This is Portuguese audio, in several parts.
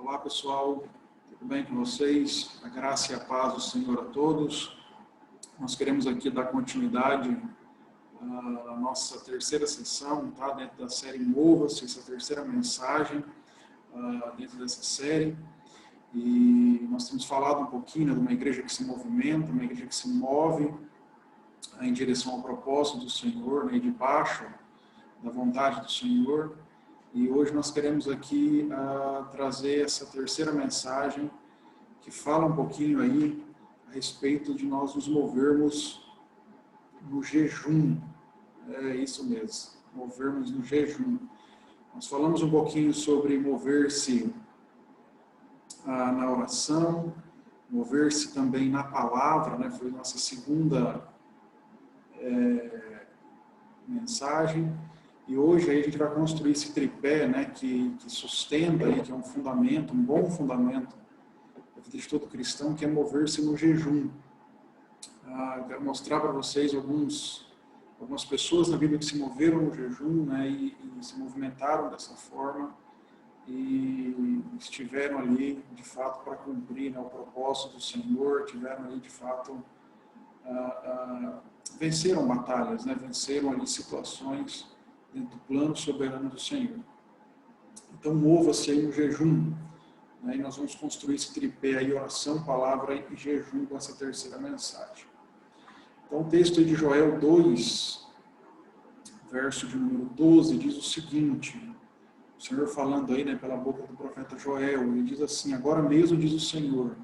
Olá pessoal, tudo bem com vocês? A graça e a paz do Senhor a todos. Nós queremos aqui dar continuidade à nossa terceira sessão, tá? Dentro da série Mova-se, essa terceira mensagem dentro dessa série. E nós temos falado um pouquinho, né, de uma igreja que se movimenta, uma igreja que se move em direção ao propósito do Senhor, né, debaixo da vontade do Senhor. E hoje nós queremos aqui trazer essa terceira mensagem que fala um pouquinho aí a respeito de nós nos movermos no jejum. É isso mesmo, movermos no jejum. Nós falamos um pouquinho sobre mover-se na oração, mover-se também na palavra, né? Foi nossa segunda mensagem. E hoje aí a gente vai construir esse tripé, né, que sustenta, aí, que é um fundamento, um bom fundamento da vida de todo cristão, que é mover-se no jejum. Quero mostrar para vocês algumas pessoas na Bíblia que se moveram no jejum, né, e se movimentaram dessa forma e estiveram ali, de fato, para cumprir, né, o propósito do Senhor, tiveram ali, de fato, venceram batalhas, né, venceram ali situações dentro do plano soberano do Senhor. Então, mova-se aí no jejum, né? E nós vamos construir esse tripé aí, oração, palavra e jejum com essa terceira mensagem. Então, o texto aí de Joel 2, verso de número 12, diz o seguinte, o Senhor falando aí, né, pela boca do profeta Joel, ele diz assim: agora mesmo diz o Senhor,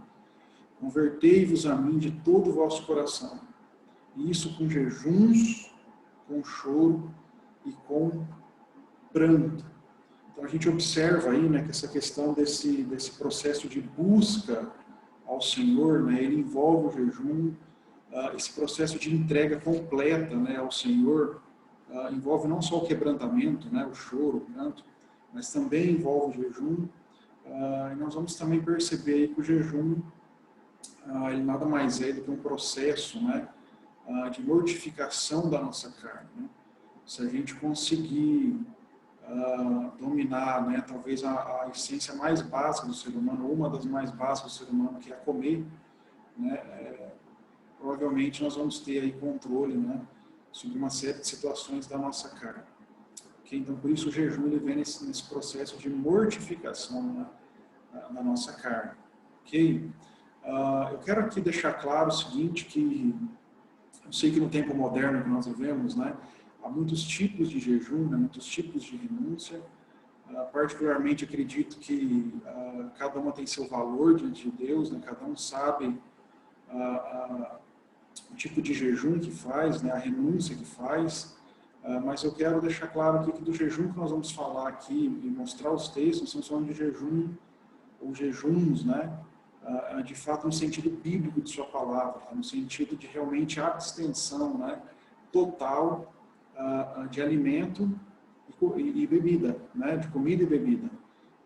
convertei-vos a mim de todo o vosso coração, e isso com jejuns, com choro e com pranto. Então a gente observa aí, né, que essa questão desse processo de busca ao Senhor, né, ele envolve o jejum, esse processo de entrega completa, né, ao Senhor, envolve não só o quebrantamento, né, o choro, o pranto, mas também envolve o jejum. E nós vamos também perceber aí que o jejum ele nada mais é do que um processo, né, de mortificação da nossa carne, né? Se a gente conseguir dominar, né, talvez a essência mais básica do ser humano, uma das mais básicas do ser humano, que é comer, né, provavelmente nós vamos ter aí controle, né, sobre uma série de situações da nossa carne. Okay? Então, por isso o jejum ele vem nesse processo de mortificação, né, da nossa carne. Okay? Eu quero aqui deixar claro o seguinte, que eu sei que no tempo moderno que nós vivemos, né, há muitos tipos de jejum, né, muitos tipos de renúncia. Particularmente acredito que cada uma tem seu valor diante de Deus, né, cada um sabe o tipo de jejum que faz, né, a renúncia que faz. Mas eu quero deixar claro aqui que do jejum que nós vamos falar aqui e mostrar os textos, estamos falando de jejum ou jejuns, né, de fato no sentido bíblico de sua palavra, no sentido de realmente abstenção, né, total de alimento e bebida, né, de comida e bebida.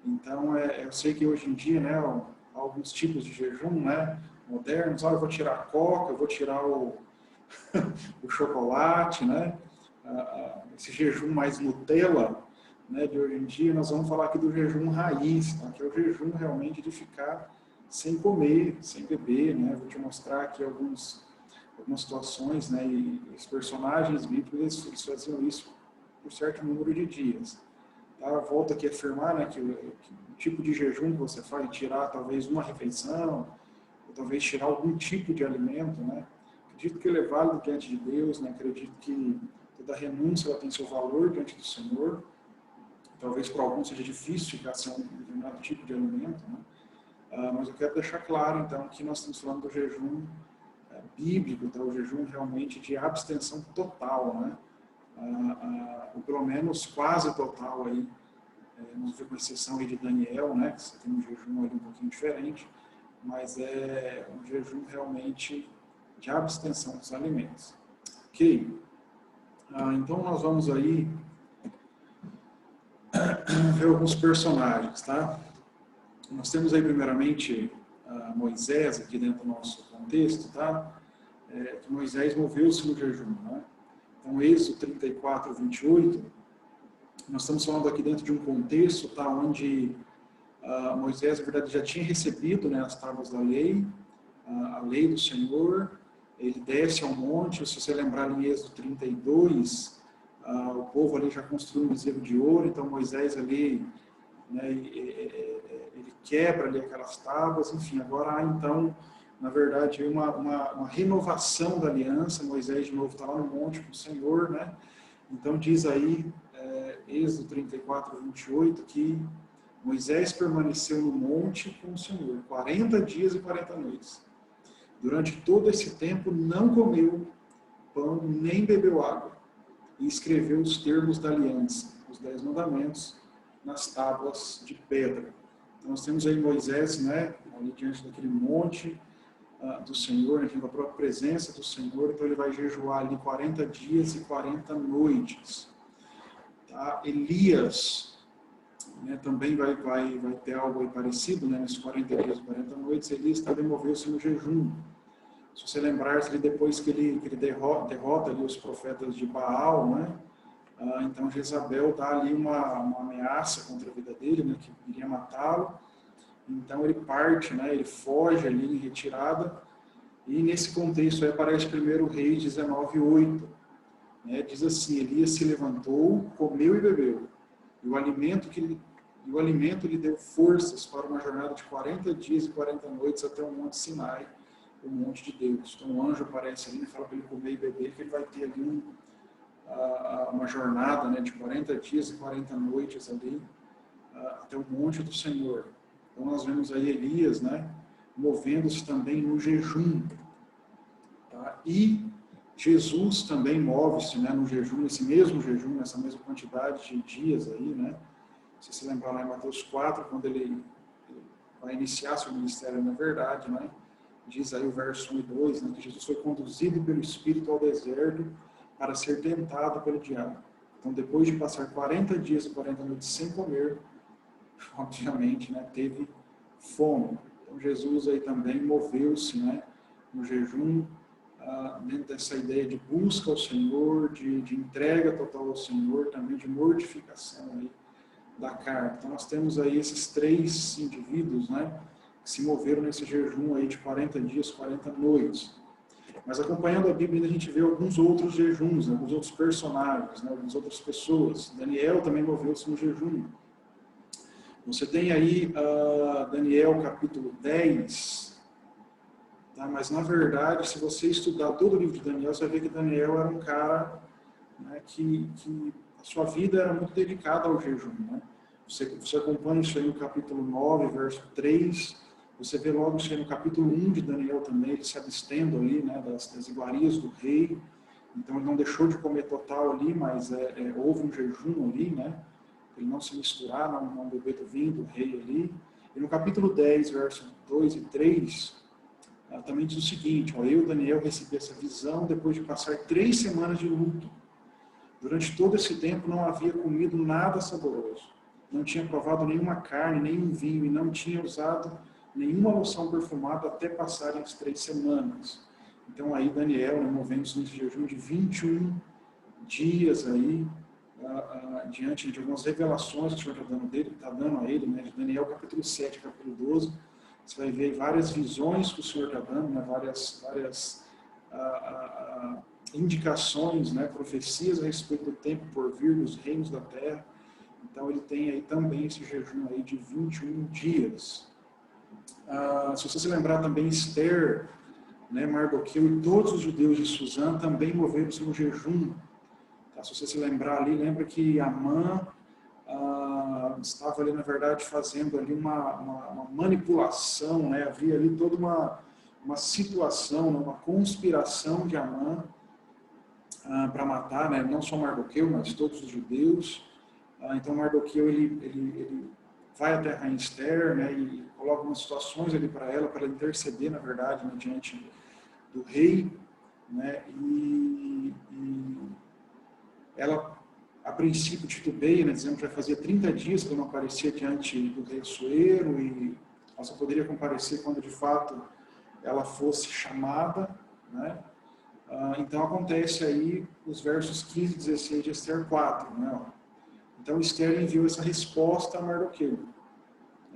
Então, eu sei que hoje em dia, né, há alguns tipos de jejum, né, modernos, eu vou tirar a coca, eu vou tirar o chocolate, né, esse jejum mais Nutella, né, de hoje em dia. Nós vamos falar aqui do jejum raiz, tá, que é o jejum realmente de ficar sem comer, sem beber, né. Vou te mostrar aqui algumas situações, né, e os personagens bíblicos eles faziam isso por certo número de dias. Tá? Volto aqui a afirmar, né, que o tipo de jejum que você faz, tirar talvez uma refeição, ou talvez tirar algum tipo de alimento, né, acredito que ele é válido diante de Deus, né, acredito que toda renúncia ela tem seu valor diante do Senhor. Talvez para alguns seja difícil ficar sem um determinado tipo de alimento, né, mas eu quero deixar claro então que nós estamos falando do jejum bíblico, tá? O jejum realmente de abstenção total, né? Ou pelo menos quase total aí, vamos ver com exceção aí de Daniel, né? Que você tem um jejum ali um pouquinho diferente, mas é um jejum realmente de abstenção dos alimentos. Ok? Então nós vamos aí ver alguns personagens, tá? Nós temos aí primeiramente Moisés aqui dentro do nosso contexto, tá? Que Moisés moveu-se no jejum, né? Então, Êxodo 34, 28, nós estamos falando aqui dentro de um contexto, tá? Onde Moisés, na verdade, já tinha recebido, né, as tábuas da lei, a lei do Senhor. Ele desce ao monte, se você lembrar em Êxodo 32, o povo ali já construiu um bezerro de ouro, então Moisés ali, né, ele quebra ali aquelas tábuas, enfim, agora há então, na verdade, uma renovação da aliança. Moisés de novo está lá no monte com o Senhor, né? Então diz aí, Êxodo 34, 28, que Moisés permaneceu no monte com o Senhor 40 dias e 40 noites. Durante todo esse tempo não comeu pão nem bebeu água, e escreveu os termos da aliança, os 10 mandamentos, nas tábuas de pedra. Então nós temos aí Moisés, né, ali diante daquele monte do Senhor, diante da própria presença do Senhor. Então ele vai jejuar ali 40 dias e 40 noites. Tá? Elias, né, também vai ter algo aí parecido, né, nesses 40 dias e 40 noites. Elias também moveu-se no jejum. Se você lembrar-se, depois que ele derrota ali os profetas de Baal, né, então Jezabel dá ali uma ameaça contra a vida dele, né, que iria matá-lo. Então ele parte, né, ele foge ali em retirada, e nesse contexto aí aparece 1 Reis 19:8, né, diz assim: Elias se levantou, comeu e bebeu, e o alimento lhe deu forças para uma jornada de 40 dias e 40 noites até o Monte Sinai, o monte de Deus. Então o anjo aparece ali e fala para ele comer e beber, que ele vai ter ali uma jornada, né, de 40 dias e 40 noites ali, até o monte do Senhor. Então nós vemos aí Elias, né, movendo-se também no jejum. Tá? E Jesus também move-se, né, no jejum, nesse mesmo jejum, nessa mesma quantidade de dias aí, né. Se você lembrar lá em Mateus 4, quando ele vai iniciar seu ministério, na verdade, né, diz aí o verso 1 e 2, né, que Jesus foi conduzido pelo Espírito ao deserto para ser tentado pelo diabo. Então, depois de passar 40 dias e 40 noites sem comer, obviamente, né, teve fome. Então, Jesus aí também moveu-se, né, no jejum, dentro dessa ideia de busca ao Senhor, de entrega total ao Senhor, também de mortificação aí da carne. Então, nós temos aí esses 3 indivíduos, né, que se moveram nesse jejum aí de 40 dias, 40 noites. Mas acompanhando a Bíblia, a gente vê alguns outros jejuns, né, alguns outros personagens, né, algumas outras pessoas. Daniel também moveu-se no jejum. Você tem aí Daniel capítulo 10, tá? Mas na verdade, se você estudar todo o livro de Daniel, você vai ver que Daniel era um cara, né, que a sua vida era muito dedicada ao jejum. Né? Você acompanha isso aí no capítulo 9, verso 3, você vê logo isso aí no capítulo 1 de Daniel também, ele se abstendo ali, né, das iguarias do rei. Então ele não deixou de comer total ali, mas houve um jejum ali, né? Ele não se misturar, não beber do vinho do rei ali. E no capítulo 10, versos 2 e 3, também diz o seguinte: ó, eu, Daniel, recebi essa visão depois de passar 3 semanas de luto. Durante todo esse tempo não havia comido nada saboroso. Não tinha provado nenhuma carne, nenhum vinho, e não tinha usado nenhuma loção perfumada até passarem as 3 semanas. Então aí Daniel, né, movendo-se nesse jejum de 21 dias aí, diante de algumas revelações que o Senhor está dando a ele, né, de Daniel capítulo 7, capítulo 12, você vai ver várias visões que o Senhor está dando, né, várias indicações, né, profecias a respeito do tempo por vir, dos reinos da terra. Então ele tem aí também esse jejum aí de 21 dias. Se você se lembrar também, Esther, né, Mardoqueu e todos os judeus de Suzã também moveram-se no jejum. Tá? Se você se lembrar ali, lembra que Amã estava ali, na verdade, fazendo ali uma manipulação, né? Havia ali toda uma situação, uma conspiração de Amã para matar, né, não só Mardoqueu, mas todos os judeus. Então Mardoqueu ele vai até a rainha Esther, né, e coloca umas situações ali para ela interceder, na verdade, né, diante do rei, né, e ela, a princípio, titubeia, né, dizendo que já fazia 30 dias que ela não aparecia diante do rei Assuero, e ela só poderia comparecer quando, de fato, ela fosse chamada, né. Então acontece aí os versos 15 e 16 de Esther 4, né. Então Esther enviou essa resposta a Mardoqueu.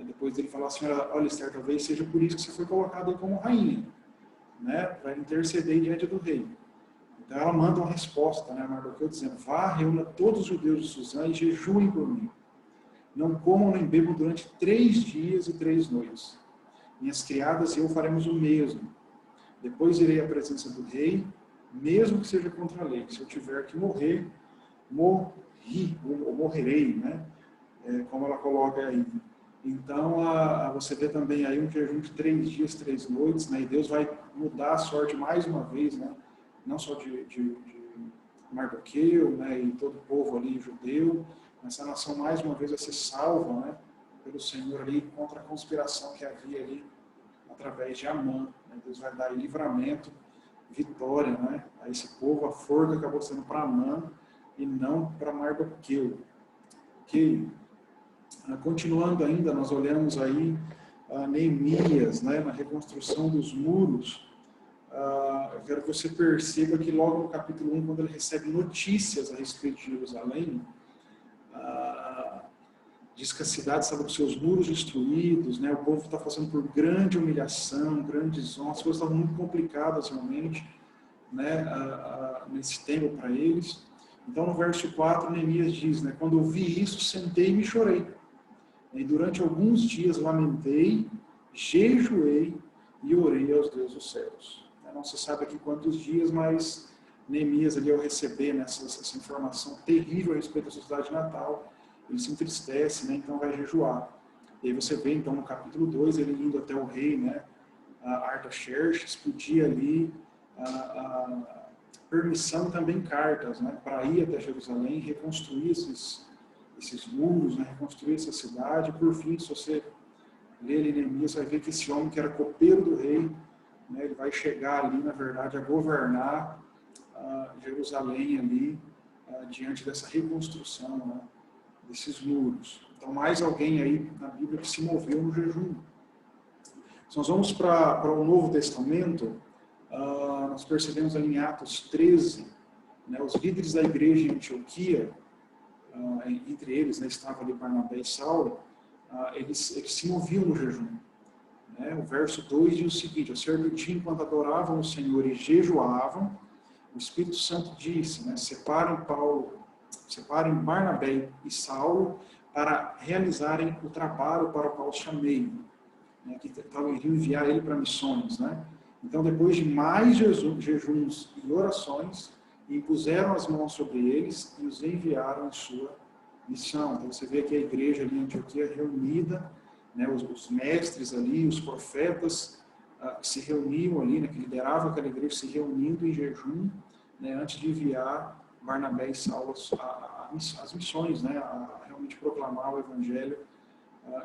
Depois dele falar assim, olha Esther, talvez seja por isso que você foi colocada aí como rainha, né, para interceder diante do rei. Então ela manda uma resposta, né, Mardoqueu, dizendo, vá, reúna todos os judeus de Suzã e jejuem por mim. Não comam nem bebam durante 3 dias e 3 noites. Minhas criadas e eu faremos o mesmo. Depois irei à presença do rei, mesmo que seja contra a lei. Se eu tiver que morrer, morrerei, né? Como ela coloca aí. Então, você vê também aí um jejum de 3 dias, 3 noites, né? E Deus vai mudar a sorte mais uma vez, né? Não só de Mardoqueu, né? E todo o povo ali judeu, mas a nação mais uma vez vai ser salva, né? Pelo Senhor ali contra a conspiração que havia ali através de Amã. Né? Deus vai dar livramento, vitória, né? A esse povo. A forca acabou sendo para Amã e não para Mardoqueu. Ok? Continuando ainda, nós olhamos aí Neemias, né, na reconstrução dos muros. Eu quero que você perceba que logo no capítulo 1, quando ele recebe notícias a respeito de Jerusalém, diz que a cidade estava com seus muros destruídos, né, o povo está passando por grande humilhação, grandes honras, as coisas estavam muito complicadas realmente, né, nesse tempo para eles. Então no verso 4, Neemias diz, né, quando eu vi isso, sentei-me e chorei. E durante alguns dias lamentei, jejuei e orei aos deuses dos céus. Não se sabe aqui quantos dias, mas Neemias, ali, ao receber, né, essa informação terrível a respeito da sua cidade natal, ele se entristece, né, então vai jejuar. E aí você vê, então, no capítulo 2, ele indo até o rei, né, Artaxerxes, pedir ali permissão, também cartas, né, para ir até Jerusalém e reconstruir esses muros, né, reconstruir essa cidade. Por fim, se você ler ali Neemias, vai ver que esse homem que era copeiro do rei, né, ele vai chegar ali, na verdade, a governar Jerusalém ali, diante dessa reconstrução, né, desses muros. Então, mais alguém aí na Bíblia que se moveu no jejum. Se nós vamos para o Novo Testamento, nós percebemos ali em Atos 13, né, os líderes da igreja em Antioquia, entre eles, né, estavam ali Barnabé e Saulo, eles se moviam no jejum. Né? O verso 2 diz o seguinte, ao certo dia, enquanto adoravam o Senhor e jejuavam, o Espírito Santo disse, né, separem Barnabé e Saulo para realizarem o trabalho para o qual chamei, né, que iriam enviar ele para missões. Né? Então, depois de mais jejuns e orações, impuseram as mãos sobre eles e os enviaram em sua missão. Então você vê aqui a igreja ali em Antioquia reunida, né, os mestres ali, os profetas se reuniam ali, né, que lideravam aquela igreja, se reunindo em jejum, né, antes de enviar Barnabé e Saulo as missões, né, a realmente proclamar o evangelho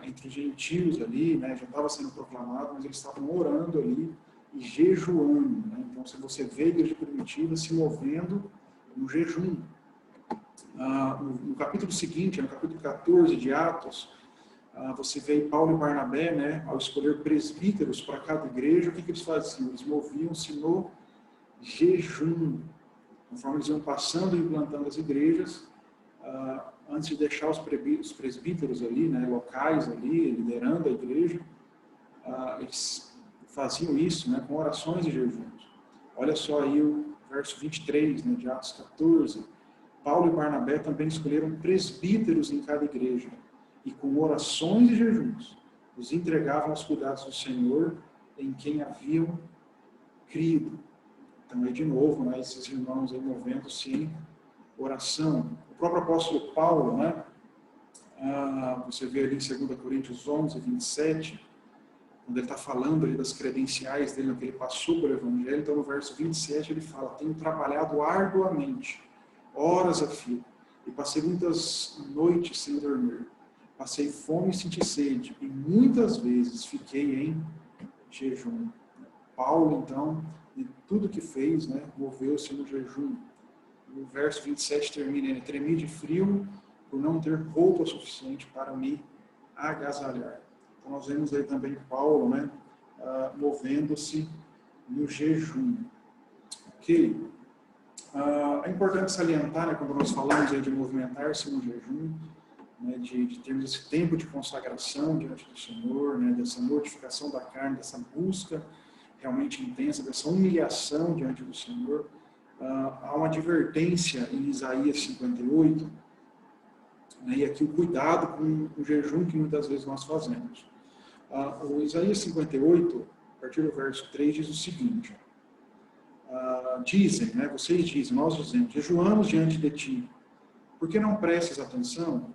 entre os gentios ali, né, já estava sendo proclamado, mas eles estavam orando ali e jejuando. Né? Então, se você vê a igreja primitiva se movendo no jejum. No capítulo seguinte, no capítulo 14 de Atos, você vê Paulo e Barnabé, né, ao escolher presbíteros para cada igreja, o que eles faziam? Eles moviam-se no jejum. Conforme eles iam passando e implantando as igrejas, antes de deixar os presbíteros ali, né, locais ali, liderando a igreja, eles faziam isso, né, com orações e jejuns. Olha só aí o verso 23, né, de Atos 14. Paulo e Barnabé também escolheram presbíteros em cada igreja e com orações e jejuns os entregavam aos cuidados do Senhor em quem haviam crido. Então aí de novo, né, esses irmãos aí movendo-se em oração. O próprio apóstolo Paulo, né, você vê ali em 2 Coríntios 11, 27, quando ele está falando ali das credenciais dele, que ele passou pelo Evangelho, então no verso 27 ele fala, tenho trabalhado arduamente, horas a fio, e passei muitas noites sem dormir, passei fome e senti sede, e muitas vezes fiquei em jejum. Paulo, então, de tudo que fez, né, moveu-se no jejum. O verso 27 termina, ele tremi de frio por não ter roupa suficiente para me agasalhar. Então, nós vemos aí também Paulo, né, movendo-se no jejum. Ok? É importante salientar, né, quando nós falamos aí de movimentar-se no jejum, né, de termos esse tempo de consagração diante do Senhor, né, dessa mortificação da carne, dessa busca realmente intensa, dessa humilhação diante do Senhor. Há uma advertência em Isaías 58, né, e aqui o cuidado com o jejum que muitas vezes nós fazemos. O Isaías 58, a partir do verso 3, diz o seguinte: dizem, né, vocês dizem, nós dizemos, jejuamos diante de ti, porque não prestes atenção?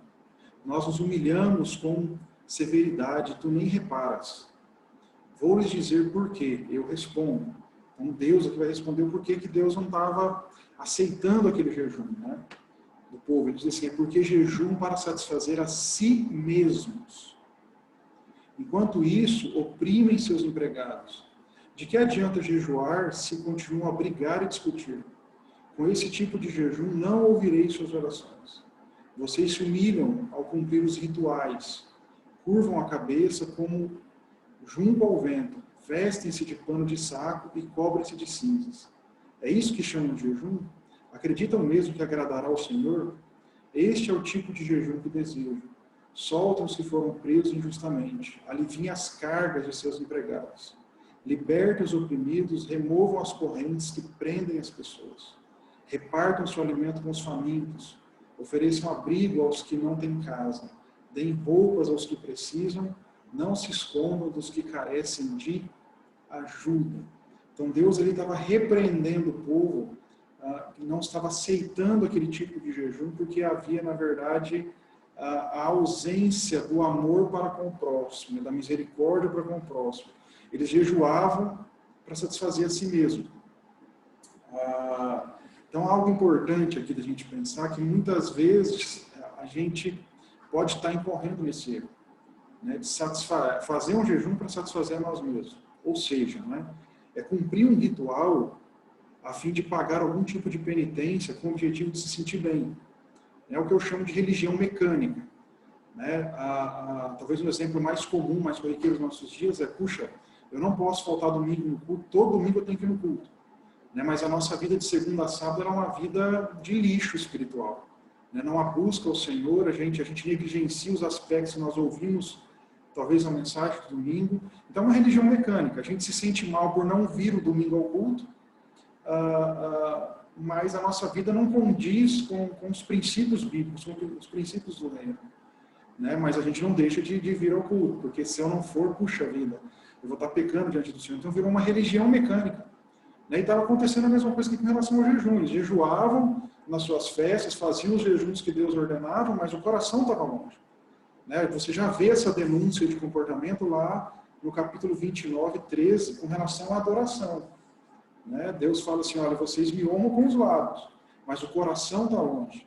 Nós nos humilhamos com severidade, tu nem reparas. Vou lhes dizer por quê, eu respondo. Então Deus aqui vai responder o porquê que Deus não estava aceitando aquele jejum, né, do povo. Ele diz assim, é porque jejum para satisfazer a si mesmos. Enquanto isso, oprimem seus empregados. De que adianta jejuar se continuam a brigar e discutir? Com esse tipo de jejum não ouvirei suas orações. Vocês se humilham ao cumprir os rituais, curvam a cabeça como junto ao vento, vestem-se de pano de saco e cobrem-se de cinzas. É isso que chamam de jejum? Acreditam mesmo que agradará ao Senhor? Este é o tipo de jejum que desejo. Soltam os que foram presos injustamente, aliviem as cargas de seus empregados. Libertem os oprimidos, removam as correntes que prendem as pessoas. Repartam seu alimento com os famintos, ofereçam abrigo aos que não têm casa, deem roupas aos que precisam, não se escondam dos que carecem de ajuda. Então Deus ele estava repreendendo o povo que não estava aceitando aquele tipo de jejum, porque havia, na verdade, a ausência do amor para com o próximo, da misericórdia para com o próximo. Eles jejuavam para satisfazer a si mesmo. Então, algo importante aqui da gente pensar que muitas vezes a gente pode estar incorrendo nesse erro, né, de fazer um jejum para satisfazer a nós mesmos. Ou seja, né, é cumprir um ritual a fim de pagar algum tipo de penitência com o objetivo de se sentir bem. É o que eu chamo de religião mecânica. Né? Talvez um exemplo mais comum, mais corriqueiro nos nossos dias é, puxa, eu não posso faltar domingo no culto, todo domingo eu tenho que ir no culto. Né? Mas a nossa vida de segunda a sábado era uma vida de lixo espiritual. Né? Não há busca ao Senhor, a gente negligencia os aspectos que nós ouvimos, talvez na mensagem do domingo. Então é uma religião mecânica, a gente se sente mal por não vir o domingo ao culto, mas a nossa vida não condiz com os princípios bíblicos, com os princípios do reino. Né? Mas a gente não deixa de vir ao culto, porque se eu não for, puxa vida, eu vou estar pecando diante do Senhor. Então virou uma religião mecânica. Né? E estava acontecendo a mesma coisa que com relação ao jejum. Eles jejuavam nas suas festas, faziam os jejuns que Deus ordenava, mas o coração estava longe. Né? Você já vê essa denúncia de comportamento lá no capítulo 29, 13, com relação à adoração. Né? Deus fala assim, olha, vocês me honram com os lábios, mas o coração está longe.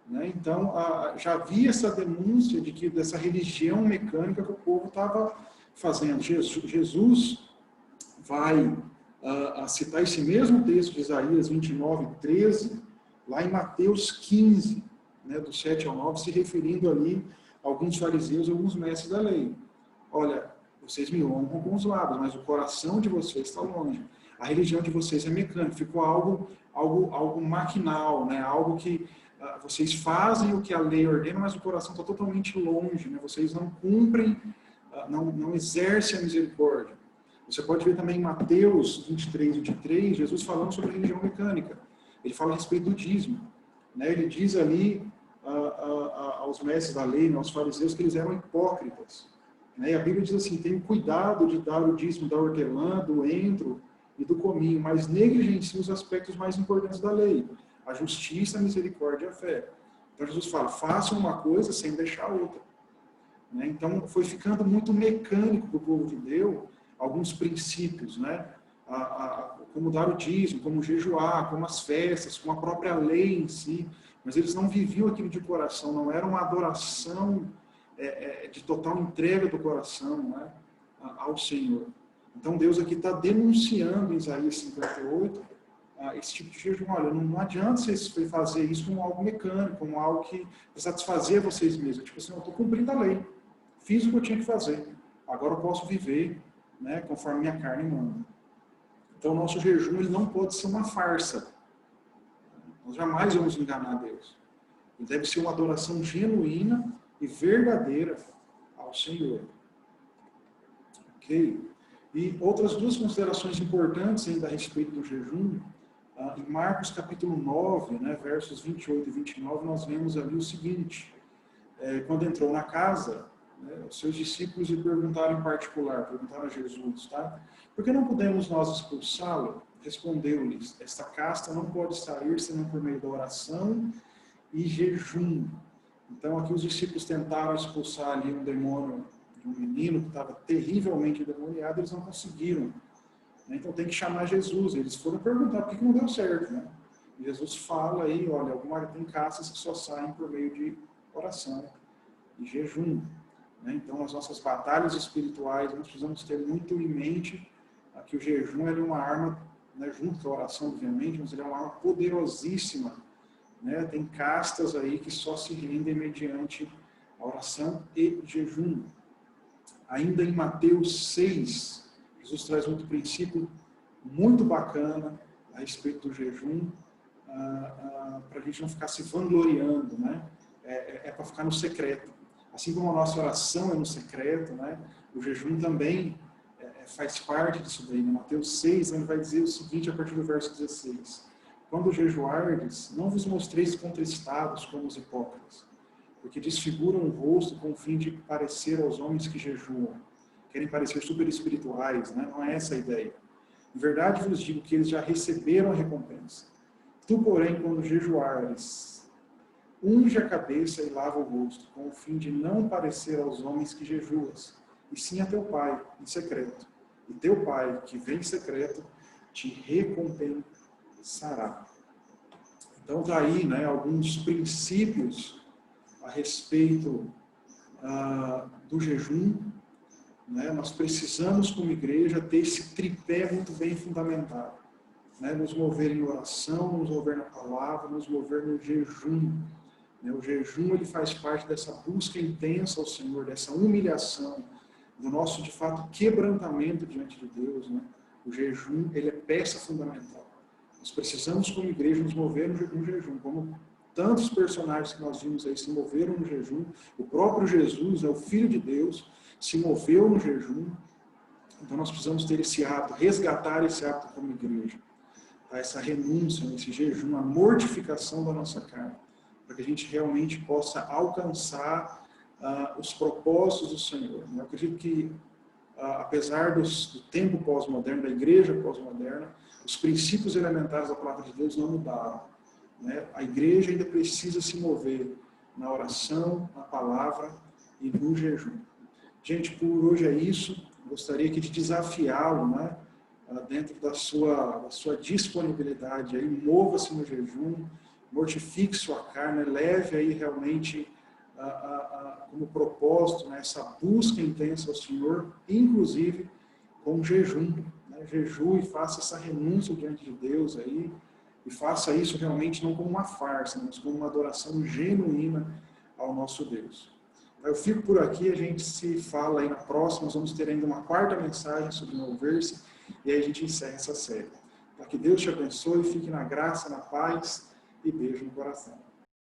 Né? Então, já havia essa denúncia dessa religião mecânica que o povo estava fazendo. Jesus vai citar esse mesmo texto de Isaías 29, 13, lá em Mateus 15, né, do 7 ao 9, se referindo ali a alguns fariseus e alguns mestres da lei. Olha, vocês me honram com os lábios, mas o coração de vocês está longe. A religião de vocês é mecânica, ficou algo maquinal, né? Algo que vocês fazem o que a lei ordena, mas o coração está totalmente longe, né? Vocês não cumprem, não exercem a misericórdia. Você pode ver também em Mateus 23, 23, Jesus falando sobre a religião mecânica. Ele fala a respeito do dízimo. Né? Ele diz ali aos mestres da lei, aos fariseus, que eles eram hipócritas. Né? E a Bíblia diz assim, tenham cuidado de dar o dízimo da hortelã, do entro e do cominho, mas negligenciem os aspectos mais importantes da lei, a justiça, a misericórdia e a fé. Então Jesus fala, façam uma coisa sem deixar outra. Né? Então foi ficando muito mecânico para o povo de Deus alguns princípios, né? Como dar o dízimo, como jejuar, como as festas, como a própria lei em si, mas eles não viviam aquilo de coração, não era uma adoração de total entrega do coração, né? Ao Senhor. Então Deus aqui está denunciando em Isaías 58 esse tipo de jejum. Olha, não adianta vocês fazer isso como algo mecânico, como algo que satisfazer vocês mesmos. Tipo assim, eu estou cumprindo a lei, fiz o que eu tinha que fazer, agora eu posso viver, né, conforme minha carne manda. Então o nosso jejum ele não pode ser uma farsa. Nós jamais vamos enganar Deus. Ele deve ser uma adoração genuína, e verdadeira ao Senhor. Ok? E outras duas considerações importantes ainda a respeito do jejum. Em Marcos capítulo 9, né, versos 28 e 29, nós vemos ali o seguinte. Quando entrou na casa, né, os seus discípulos lhe perguntaram em particular, perguntaram a Jesus, tá? Por que não podemos nós expulsá-lo? Respondeu-lhes, esta casta não pode sair senão por meio da oração e jejum. Então aqui os discípulos tentaram expulsar ali um demônio de um menino que estava terrivelmente endemoniado, eles não conseguiram. Então tem que chamar Jesus. Eles foram perguntar por que não deu certo, né? E Jesus fala aí, olha, tem castas que só saem por meio de oração e jejum. Né? Então as nossas batalhas espirituais, nós precisamos ter muito em mente que o jejum é uma arma, né, junto com a oração, obviamente, mas ele é uma arma poderosíssima. Né? Tem castas aí que só se rendem mediante a oração e jejum. Ainda em Mateus 6, Jesus traz outro princípio muito bacana a respeito do jejum, para a gente não ficar se vangloriando, né? Para ficar no secreto. Assim como a nossa oração é no secreto, né? O jejum também faz parte disso daí. Em Mateus 6, ele vai dizer o seguinte a partir do verso 16. Quando jejuardes, não vos mostreis contristados como os hipócritas, porque desfiguram o rosto com o fim de parecer aos homens que jejuam. Querem parecer super espirituais, né? Não é essa a ideia. Em verdade vos digo que eles já receberam a recompensa. Tu, porém, quando jejuares, unge a cabeça e lava o rosto, com o fim de não parecer aos homens que jejuas, e sim a teu Pai, em secreto. E teu Pai, que vem em secreto, te recompensará. Então, está aí, né, alguns princípios a respeito do jejum. Né? Nós precisamos, como igreja, ter esse tripé muito bem fundamentado. Né? Nos mover em oração, nos mover na palavra, nos mover no jejum. Né? O jejum ele faz parte dessa busca intensa ao Senhor, dessa humilhação, do nosso, de fato, quebrantamento diante de Deus. Né? O jejum ele é peça fundamental. Nós precisamos, como igreja, nos mover no jejum, como tantos personagens que nós vimos aí se moveram no jejum. O próprio Jesus, o Filho de Deus, se moveu no jejum. Então nós precisamos ter esse hábito, resgatar esse hábito como igreja. Tá? Essa renúncia, esse jejum, a mortificação da nossa carne, para que a gente realmente possa alcançar os propósitos do Senhor. Eu acredito que, apesar do tempo pós-moderno, da igreja pós-moderna, os princípios elementares da palavra de Deus não mudaram. Né? A igreja ainda precisa se mover na oração, na palavra e no jejum. Gente, por hoje é isso. Gostaria aqui de desafiá-lo, né? Dentro da sua disponibilidade. Aí, mova-se no jejum, mortifique sua carne, leve aí realmente como propósito, né, essa busca intensa ao Senhor, inclusive com jejum. Né? Jejue e faça essa renúncia diante de Deus aí, e faça isso realmente não como uma farsa, mas como uma adoração genuína ao nosso Deus. Eu fico por aqui, a gente se fala aí na próxima, nós vamos ter ainda uma quarta mensagem sobre mover-se, e aí a gente encerra essa série. Para que Deus te abençoe, fique na graça, na paz, e beijo no coração.